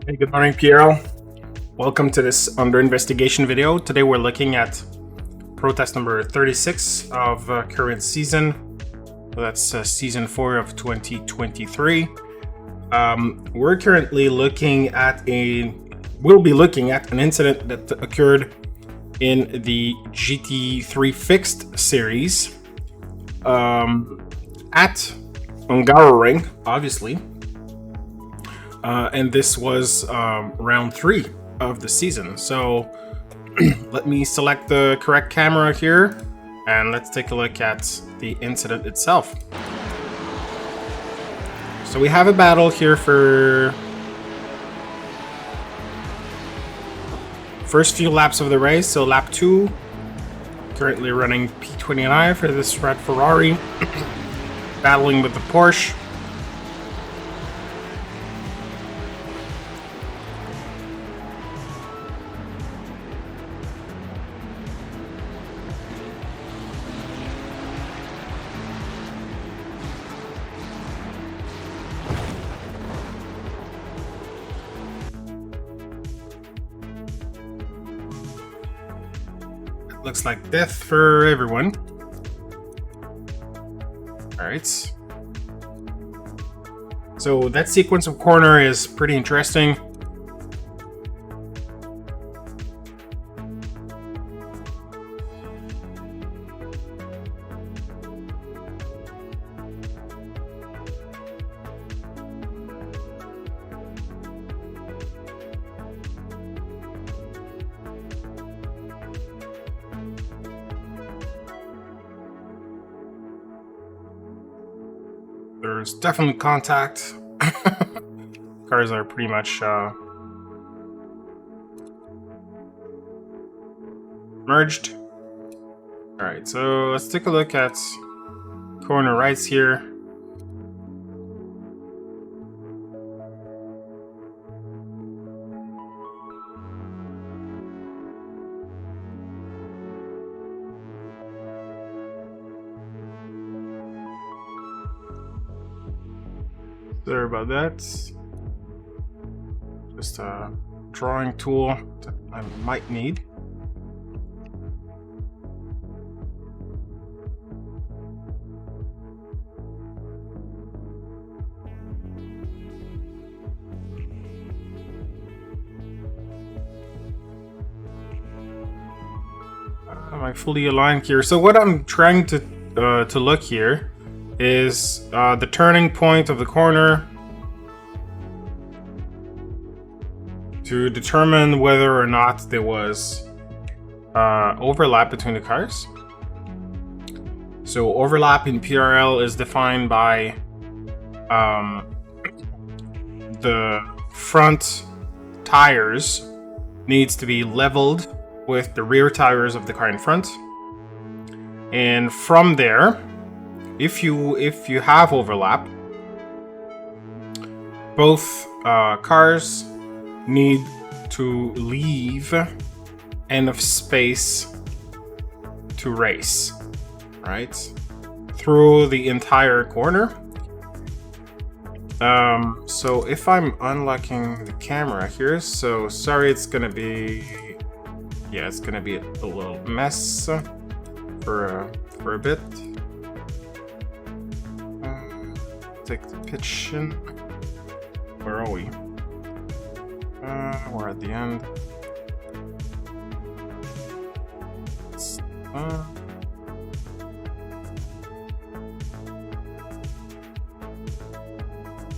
Hey, good morning, Piero. Welcome to this under investigation video. Today we're looking at protest number 36 of current season. That's season 4 of 2023. We're currently looking at we'll be looking at an incident that occurred in the GT3 Fixed series at Hungaroring, obviously. And this was round 3 of the season. So let me select the correct camera here and let's take a look at the incident itself. So we have a battle here for first few laps of the race. So lap 2, currently running P29 for this red Ferrari, battling with the Porsche. Looks like death for everyone. Alright. So that sequence of corner is pretty interesting. There's definitely contact. Cars are pretty much merged. Alright, so let's take a look at corner rights here. Sorry about that. Just a drawing tool that I might need. Am I fully aligned here? So what I'm trying to look here is the turning point of the corner to determine whether or not there was overlap between the cars. So overlap in PRL is defined by the front tires needs to be leveled with the rear tires of the car in front, and from there, if you have overlap, both cars need to leave enough space to race, right? Through the entire corner. So if I'm unlocking the camera here, so sorry, it's gonna be, yeah, it's gonna be a little mess for a bit. Take the pitch in. Where are we? We're at the end.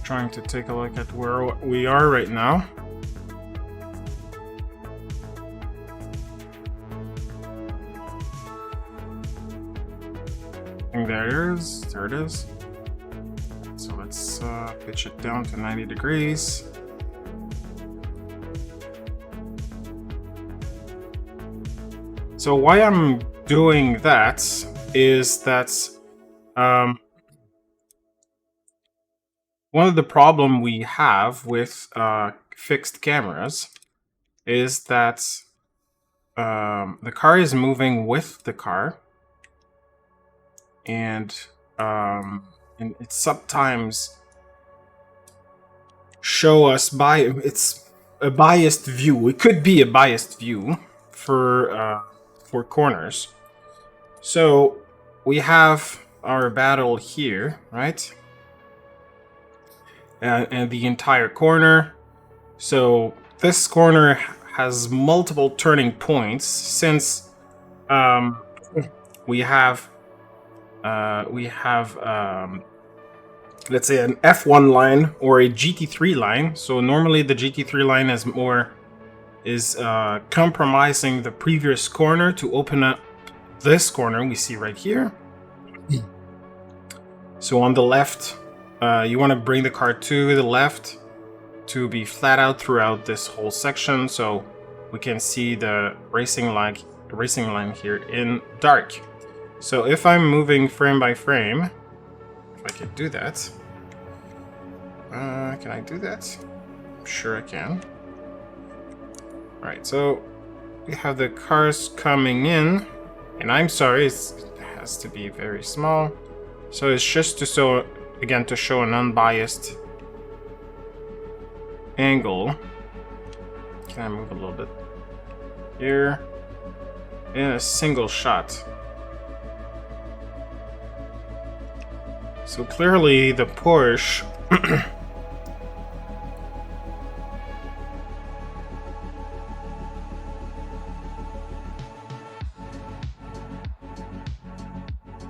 Trying to take a look at where we are right now. And there it is. There it is. So let's pitch it down to 90 degrees. So why I'm doing that is that one of the problem we have with fixed cameras is that the car is moving with the car, and it sometimes show us by it's a biased view. It could be a biased view for corners. So we have our battle here, right? And the entire corner. So this corner has multiple turning points since we have let's say an F1 line or a GT3 line. So normally the GT3 line is compromising the previous corner to open up this corner we see right here. So on the left, you want to bring the car to the left to be flat out throughout this whole section, so we can see the racing line here in dark. So if I'm moving frame by frame, if I can do that, can I do that? I'm sure I can. All right, so we have the cars coming in, and I'm sorry, it has to be very small. So it's just to show, again, to show an unbiased angle. Can I move a little bit here? In a single shot. So clearly the Porsche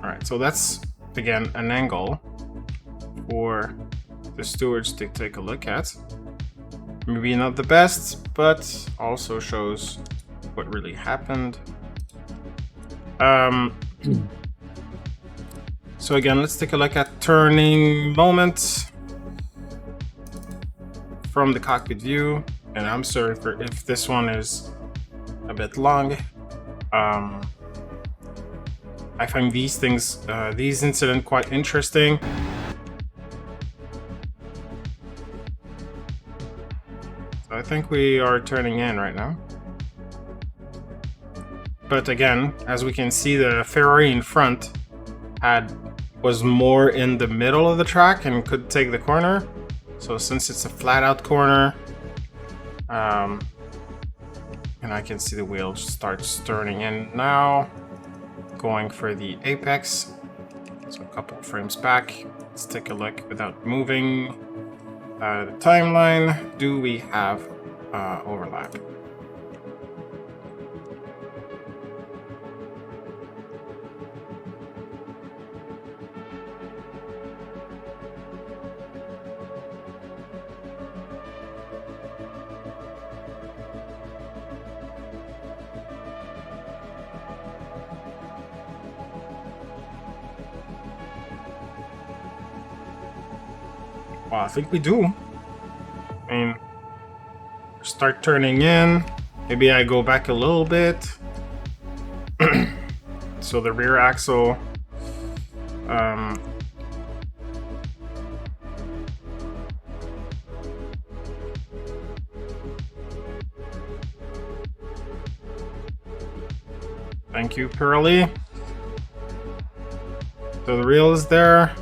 Alright, so that's again an angle for the stewards to take a look at. Maybe not the best, but also shows what really happened. So again, let's take a look at turning moments from the cockpit view. And I'm sorry for if this one is a bit long. I find these things, these incidents quite interesting. So I think we are turning in right now. But again, as we can see, the Ferrari in front was more in the middle of the track and could take the corner. So since it's a flat out corner, and I can see the wheel starts turning in now, going for the apex. So a couple of frames back. Let's take a look without moving. The timeline. Do we have overlap? Well, I think we do. I mean, start turning in. Maybe I go back a little bit. So the rear axle. Thank you, Pearly. So the reel is there.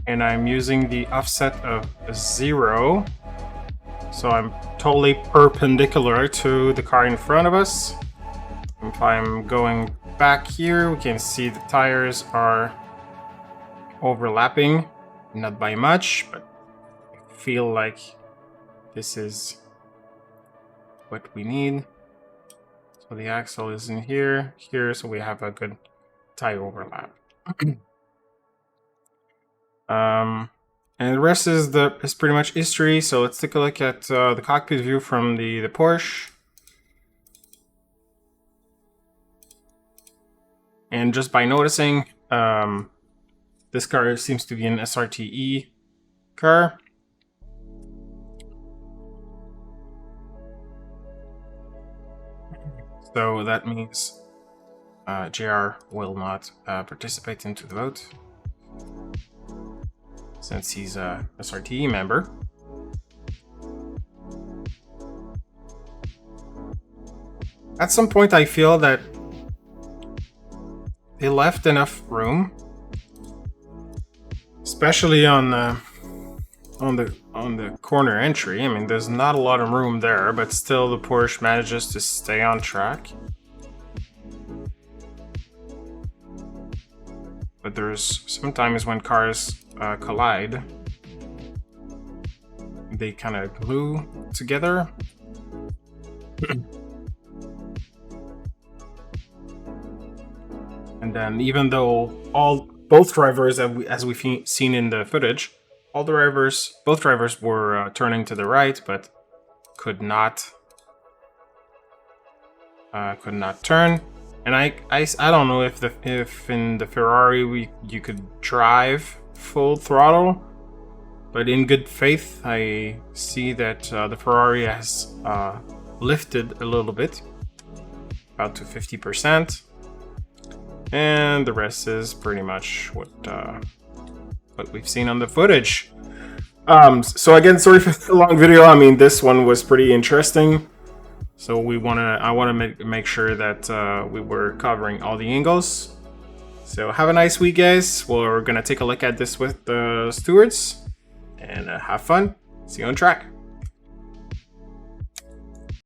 And I'm using the offset of 0. So I'm totally perpendicular to the car in front of us. If I'm going back here, we can see the tires are overlapping. Not by much, but I feel like this is what we need. So the axle is in here, so we have a good tire overlap. And the rest is pretty much history. So let's take a look at the cockpit view from the Porsche. And just by noticing, this car seems to be an SRTE car. So that means JR will not participate into the vote, since he's a SRTE member. At some point, I feel that they left enough room especially on the corner entry. I mean, there's not a lot of room there, but still the Porsche manages to stay on track. But there's sometimes when cars collide, they kind of glue together. And then even though both drivers, as we've seen in the footage, both drivers were turning to the right, but could not turn. And I don't know if in the Ferrari you could drive full throttle, but in good faith I see that the Ferrari has lifted a little bit, about to 50%, and the rest is pretty much what we've seen on the footage. So again, sorry for the long video. I mean, this one was pretty interesting. So I want to make sure that we were covering all the angles. So have a nice week, guys. We're gonna take a look at this with the stewards and have fun. See you on track.